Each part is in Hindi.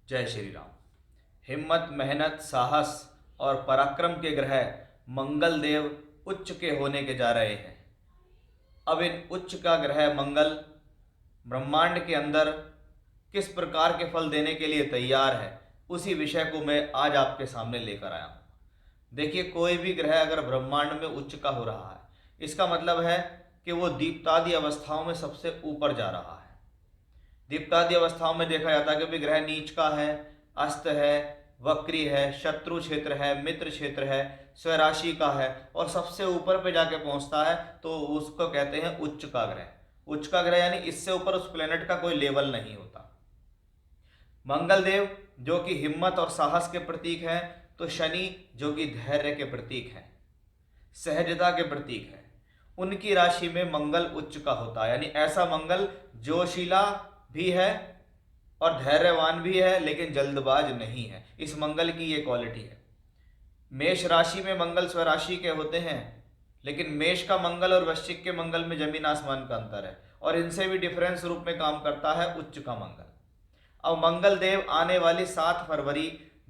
जय श्री राम। हिम्मत, मेहनत, साहस और पराक्रम के ग्रह मंगल देव उच्च के होने के जा रहे हैं। अब इन उच्च का ग्रह मंगल ब्रह्मांड के अंदर किस प्रकार के फल देने के लिए तैयार है, उसी विषय को मैं आज आपके सामने लेकर आया हूँ। देखिए, कोई भी ग्रह अगर ब्रह्मांड में उच्च का हो रहा है, इसका मतलब है कि वो दीप्तादि अवस्थाओं में सबसे ऊपर जा रहा है। दीप्तादि अवस्थाओं में देखा जाता है कि भी ग्रह नीच का है, अस्त है, वक्री है, शत्रु क्षेत्र है, मित्र क्षेत्र है, स्वराशि का है और सबसे ऊपर पे जाके पहुंचता है तो उसको कहते हैं उच्च का ग्रह। उच्च का ग्रह यानी इससे ऊपर उस प्लेनेट का कोई लेवल नहीं होता। मंगल देव जो कि हिम्मत और साहस के प्रतीक हैं, तो शनि जो कि धैर्य के प्रतीक हैं, सहजता के प्रतीक है। उनकी राशि में मंगल उच्च का होता है, यानी ऐसा मंगल जोशीला भी है और धैर्यवान भी है, लेकिन जल्दबाज नहीं है। इस मंगल की ये क्वालिटी है। मेष राशि में मंगल स्वराशि के होते हैं, लेकिन मेष का मंगल और वृश्चिक के मंगल में जमीन आसमान का अंतर है और इनसे भी डिफरेंस रूप में काम करता है उच्च का मंगल। अब मंगल देव आने वाली 7 फरवरी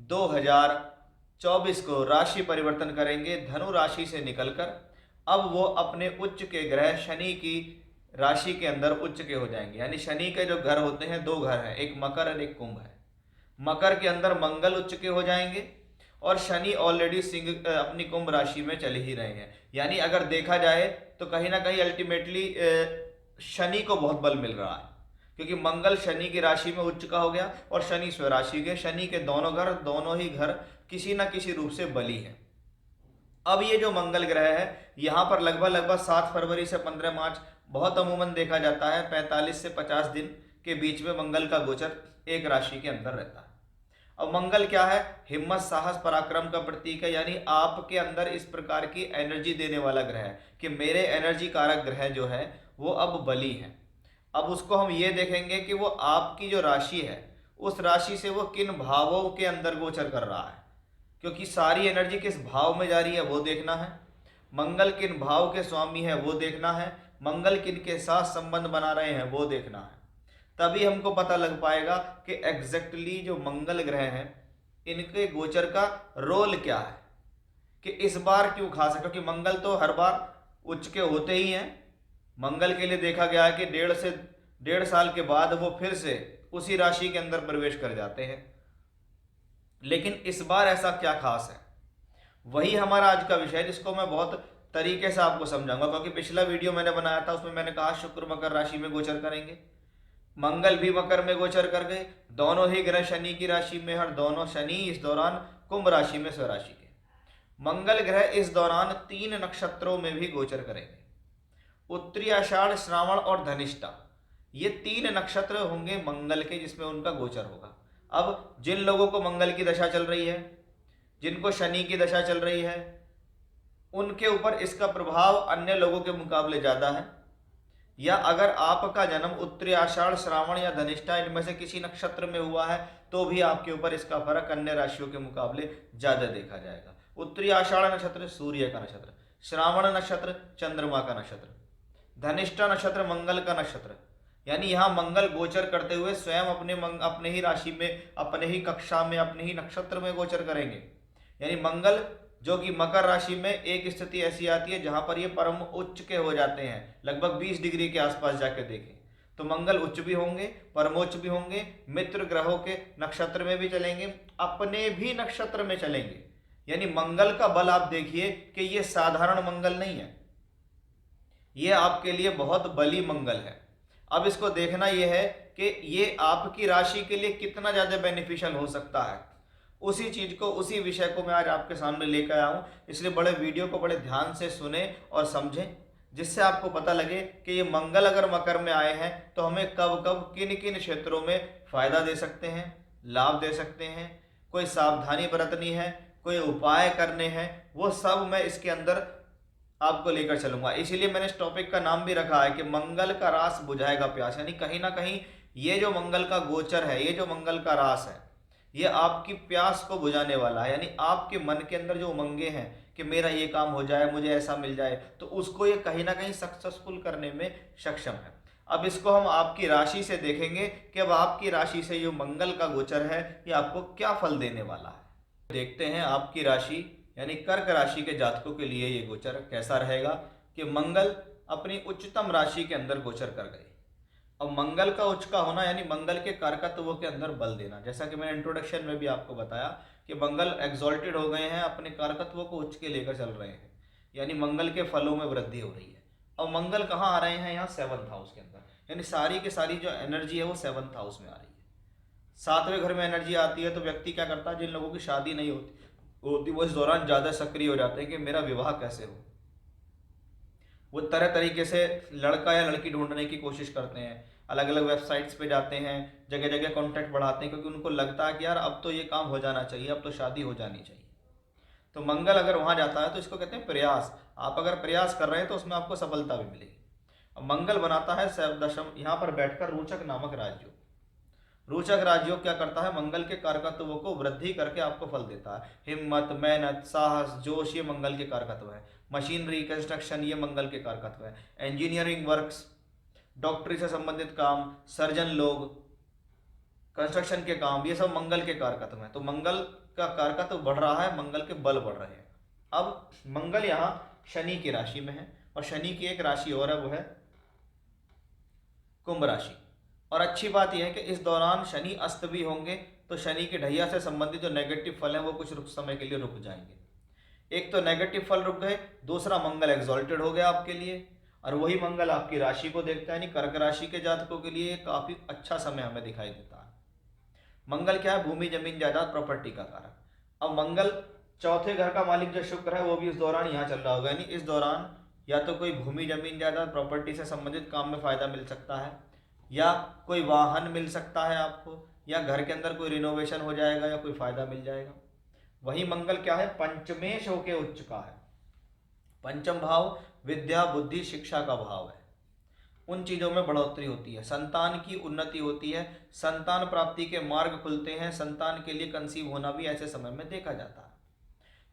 2024 को राशि परिवर्तन करेंगे धनु राशि से निकलकर। अब वो अपने उच्च के ग्रह शनि की राशि के अंदर उच्च के हो जाएंगे, यानी शनि के जो घर होते हैं, 2 घर हैं, एक मकर और एक कुंभ है। मकर के अंदर मंगल उच्च के हो जाएंगे और शनि ऑलरेडी सिंह अपनी कुंभ राशि में चले ही रहे हैं। यानी अगर देखा जाए तो कहीं ना कहीं अल्टीमेटली शनि को बहुत बल मिल रहा है, क्योंकि मंगल शनि की राशि में उच्च का हो गया और शनि स्वराशि के। शनि के दोनों ही घर किसी ना किसी रूप से बली है। अब ये जो मंगल ग्रह है, यहाँ पर लगभग 7 फरवरी से 15 मार्च बहुत अमूमन देखा जाता है 45 से 50 दिन के बीच में मंगल का गोचर एक राशि के अंदर रहता है। अब मंगल क्या है? हिम्मत, साहस, पराक्रम का प्रतीक है, यानी आपके अंदर इस प्रकार की एनर्जी देने वाला ग्रह है कि मेरे एनर्जी कारक ग्रह जो है वो अब बली है। अब उसको हम ये देखेंगे कि वो आपकी जो राशि है, उस राशि से वो किन भावों के अंदर गोचर कर रहा है, क्योंकि सारी एनर्जी किस भाव में जा रही है वो देखना है। मंगल किन भाव के स्वामी है वो देखना है। मंगल किन के साथ संबंध बना रहे हैं वो देखना है। तभी हमको पता लग पाएगा कि एग्जैक्टली जो मंगल ग्रह हैं, इनके गोचर का रोल क्या है, कि इस बार क्यों खास है। क्योंकि मंगल तो हर बार उच्च के होते ही हैं। मंगल के लिए देखा गया है कि 1.5 साल के बाद वो फिर से उसी राशि के अंदर प्रवेश कर जाते हैं। लेकिन इस बार ऐसा क्या खास है, वही हमारा आज का विषय है, जिसको मैं बहुत तरीके से आपको समझाऊंगा। क्योंकि पिछला वीडियो मैंने बनाया था, उसमें मैंने कहा शुक्र मकर राशि में गोचर करेंगे, मंगल भी मकर में गोचर कर गए, दोनों ही ग्रह शनि की राशि में, हर दोनों शनि इस दौरान कुंभ राशि में स्वराशि के। मंगल ग्रह इस दौरान 3 नक्षत्रों में भी गोचर करेंगे, उत्तरी आषाढ़, श्रावण और धनिष्ठा। ये 3 नक्षत्र होंगे मंगल के, जिसमें उनका गोचर होगा। अब जिन लोगों को मंगल की दशा चल रही है, जिनको शनि की दशा चल रही है, उनके ऊपर इसका प्रभाव अन्य लोगों के मुकाबले ज़्यादा है। या अगर आपका जन्म उत्तरी आषाढ़, श्रावण या धनिष्ठा इनमें से किसी नक्षत्र में हुआ है, तो भी आपके ऊपर इसका फर्क अन्य राशियों के मुकाबले ज़्यादा देखा जाएगा। उत्तरी आषाढ़ नक्षत्र सूर्य का नक्षत्र, श्रावण नक्षत्र चंद्रमा का नक्षत्र, धनिष्ठा नक्षत्र मंगल का नक्षत्र। यानी यहाँ मंगल गोचर करते हुए स्वयं अपने ही राशि में, अपने ही कक्षा में, अपने ही नक्षत्र में गोचर करेंगे। यानी मंगल जो कि मकर राशि में एक स्थिति ऐसी आती है जहां पर ये परम उच्च के हो जाते हैं, लगभग 20 डिग्री के आसपास जाकर देखें तो मंगल उच्च भी होंगे, परमोच्च भी होंगे, मित्र ग्रहों के नक्षत्र में भी चलेंगे, अपने भी नक्षत्र में चलेंगे। यानी मंगल का बल आप देखिए कि ये साधारण मंगल नहीं है, ये आपके लिए बहुत बली मंगल है। अब इसको देखना यह है कि ये आपकी राशि के लिए कितना ज्यादा बेनिफिशियल हो सकता है। उसी चीज को, उसी विषय को मैं आज आपके सामने लेकर आया हूं। इसलिए बड़े वीडियो को बड़े ध्यान से सुने और समझें, जिससे आपको पता लगे कि ये मंगल अगर मकर में आए हैं तो हमें कब कब किन किन क्षेत्रों में फायदा दे सकते हैं, लाभ दे सकते हैं, कोई सावधानी बरतनी है, कोई उपाय करने हैं, वो सब मैं इसके अंदर आपको लेकर चलूंगा। इसीलिए मैंने इस टॉपिक का नाम भी रखा है कि मंगल का रास बुझाएगा प्यास। यानी कहीं ना कहीं ये जो मंगल का गोचर है, ये जो मंगल का रास है, ये आपकी प्यास को बुझाने वाला है। यानी आपके मन के अंदर जो उमंगे हैं कि मेरा ये काम हो जाए, मुझे ऐसा मिल जाए, तो उसको ये कहीं ना कहीं सक्सेसफुल करने में सक्षम है। अब इसको हम आपकी राशि से देखेंगे कि अब आपकी राशि से जो मंगल का गोचर है ये आपको क्या फल देने वाला है। देखते हैं आपकी राशि यानी कर्क राशि के जातकों के लिए ये गोचर कैसा रहेगा कि मंगल अपनी उच्चतम राशि के अंदर गोचर कर गए। अब मंगल का उच्च का होना यानी मंगल के कारकत्वों के अंदर बल देना, जैसा कि मैंने इंट्रोडक्शन में भी आपको बताया कि मंगल एग्जॉल्टेड हो गए हैं, अपने कारकत्वों को उच्च के लेकर चल रहे हैं, यानी मंगल के फलों में वृद्धि हो रही है। अब मंगल कहाँ आ रहे हैं? यहाँ 7th हाउस के अंदर, यानी सारी की सारी जो एनर्जी है वो 7th हाउस में आ रही है। 7वें घर में एनर्जी आती है तो व्यक्ति क्या करता है, जिन लोगों की शादी नहीं होती वो इस दौरान ज़्यादा सक्रिय हो जाते हैं कि मेरा विवाह कैसे हो। वो तरह तरीके से लड़का या लड़की ढूंढने की कोशिश करते हैं, अलग अलग वेबसाइट्स पे जाते हैं, जगह जगह कॉन्टैक्ट बढ़ाते हैं, क्योंकि उनको लगता है कि यार अब तो ये काम हो जाना चाहिए, अब तो शादी हो जानी चाहिए। तो मंगल अगर वहाँ जाता है तो इसको कहते हैं प्रयास। आप अगर प्रयास कर रहे हैं तो उसमें आपको सफलता भी मिलेगी। अब मंगल बनाता है दशम यहाँ पर बैठकर रोचक नामक राजयोग। रोचक राजयोग क्या करता है? मंगल के कारकत्वों को वृद्धि करके आपको फल देता है। हिम्मत, मेहनत, साहस, जोश ये मंगल के कारकत्व है। मशीनरी, कंस्ट्रक्शन ये मंगल के कारकत्व है। इंजीनियरिंग वर्क्स, डॉक्टरी से संबंधित काम, सर्जन लोग, कंस्ट्रक्शन के काम, ये सब मंगल के कारकत्व हैं। तो मंगल का कारकत्व बढ़ रहा है, मंगल के बल बढ़ रहे हैं। अब मंगल यहाँ शनि की राशि में है और शनि की एक राशि और है, वो है कुंभ राशि। और अच्छी बात यह है कि इस दौरान शनि अस्त भी होंगे तो शनि के ढैया से संबंधित जो नेगेटिव फल हैं वो कुछ समय के लिए रुक जाएंगे। एक तो नेगेटिव फल रुक गए, दूसरा मंगल एग्जॉल्टेड हो गया आपके लिए, और वही मंगल आपकी राशि को देखता है, यानी कर्क राशि के जातकों के लिए काफी अच्छा समय हमें दिखाई देता है। मंगल क्या है? भूमि, जमीन, जायदाद, प्रॉपर्टी का कारक। अब मंगल चौथे घर का मालिक जो शुक्र है वो भी इस दौरान यहाँ चल रहा होगा, यानी इस दौरान या तो कोई भूमि, जमीन, जायदाद, प्रॉपर्टी से संबंधित काम में फायदा मिल सकता है, या कोई वाहन मिल सकता है आपको, या घर के अंदर कोई रिनोवेशन हो जाएगा, या कोई फायदा मिल जाएगा। वही मंगल क्या है? पंचमेश होके उच्च का है। पंचम भाव विद्या, बुद्धि, शिक्षा का भाव है। उन चीज़ों में बढ़ोतरी होती है, संतान की उन्नति होती है, संतान प्राप्ति के मार्ग खुलते हैं, संतान के लिए कंसीव होना भी ऐसे समय में देखा जाता है।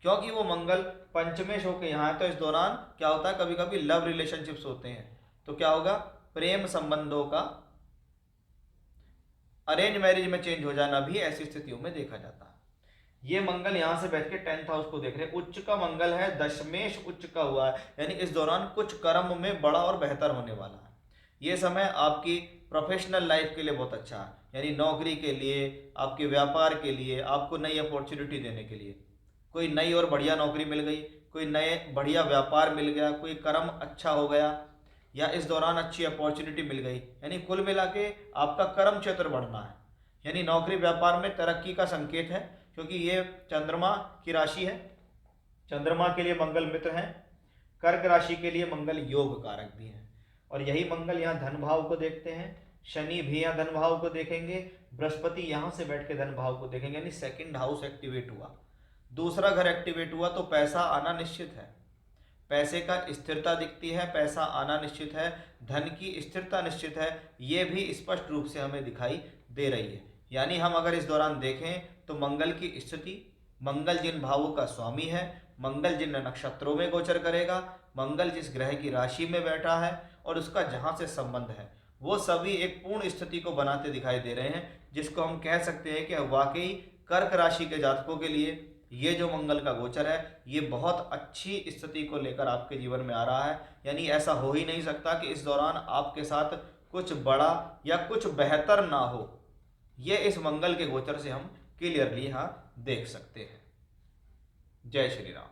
क्योंकि वो मंगल पंचमेश होकर यहाँ है तो इस दौरान क्या होता है, कभी कभी लव रिलेशनशिप्स होते हैं, तो क्या होगा, प्रेम संबंधों का अरेंज मैरिज में चेंज हो जाना भी ऐसी स्थितियों में देखा जाता है। ये मंगल यहाँ से बैठ के 10th हाउस को देख रहे हैं, उच्च का मंगल है, दशमेश उच्च का हुआ है, यानी इस दौरान कुछ कर्म में बड़ा और बेहतर होने वाला है। ये समय आपकी प्रोफेशनल लाइफ के लिए बहुत अच्छा है, यानी नौकरी के लिए, आपके व्यापार के लिए, आपको नई अपॉर्चुनिटी देने के लिए। कोई नई और बढ़िया नौकरी मिल गई, कोई नए बढ़िया व्यापार मिल गया, कोई कर्म अच्छा हो गया, या इस दौरान अच्छी अपॉर्चुनिटी मिल गई, यानी कुल मिला के आपका कर्म क्षेत्र बढ़ना है, यानी नौकरी व्यापार में तरक्की का संकेत है, क्योंकि ये चंद्रमा की राशि है, चंद्रमा के लिए मंगल मित्र हैं, कर्क राशि के लिए मंगल योग कारक भी हैं। और यही मंगल यहाँ धन भाव को देखते हैं, शनि भी यहाँ धन भाव को देखेंगे, बृहस्पति यहाँ से बैठ के धन भाव को देखेंगे, यानी 2nd हाउस एक्टिवेट हुआ, दूसरा घर एक्टिवेट हुआ तो पैसा आना निश्चित है, पैसे का स्थिरता दिखती है, पैसा आना निश्चित है, धन की स्थिरता निश्चित है, ये भी स्पष्ट रूप से हमें दिखाई दे रही है। यानी हम अगर इस दौरान देखें तो मंगल की स्थिति, मंगल जिन भावों का स्वामी है, मंगल जिन नक्षत्रों में गोचर करेगा, मंगल जिस ग्रह की राशि में बैठा है और उसका जहाँ से संबंध है, वो सभी एक पूर्ण स्थिति को बनाते दिखाई दे रहे हैं, जिसको हम कह सकते हैं कि वाकई कर्क राशि के जातकों के लिए ये जो मंगल का गोचर है ये बहुत अच्छी स्थिति को लेकर आपके जीवन में आ रहा है। यानी ऐसा हो ही नहीं सकता कि इस दौरान आपके साथ कुछ बड़ा या कुछ बेहतर ना हो, ये इस मंगल के गोचर से हम क्लियरली यहाँ देख सकते हैं। जय श्री राम।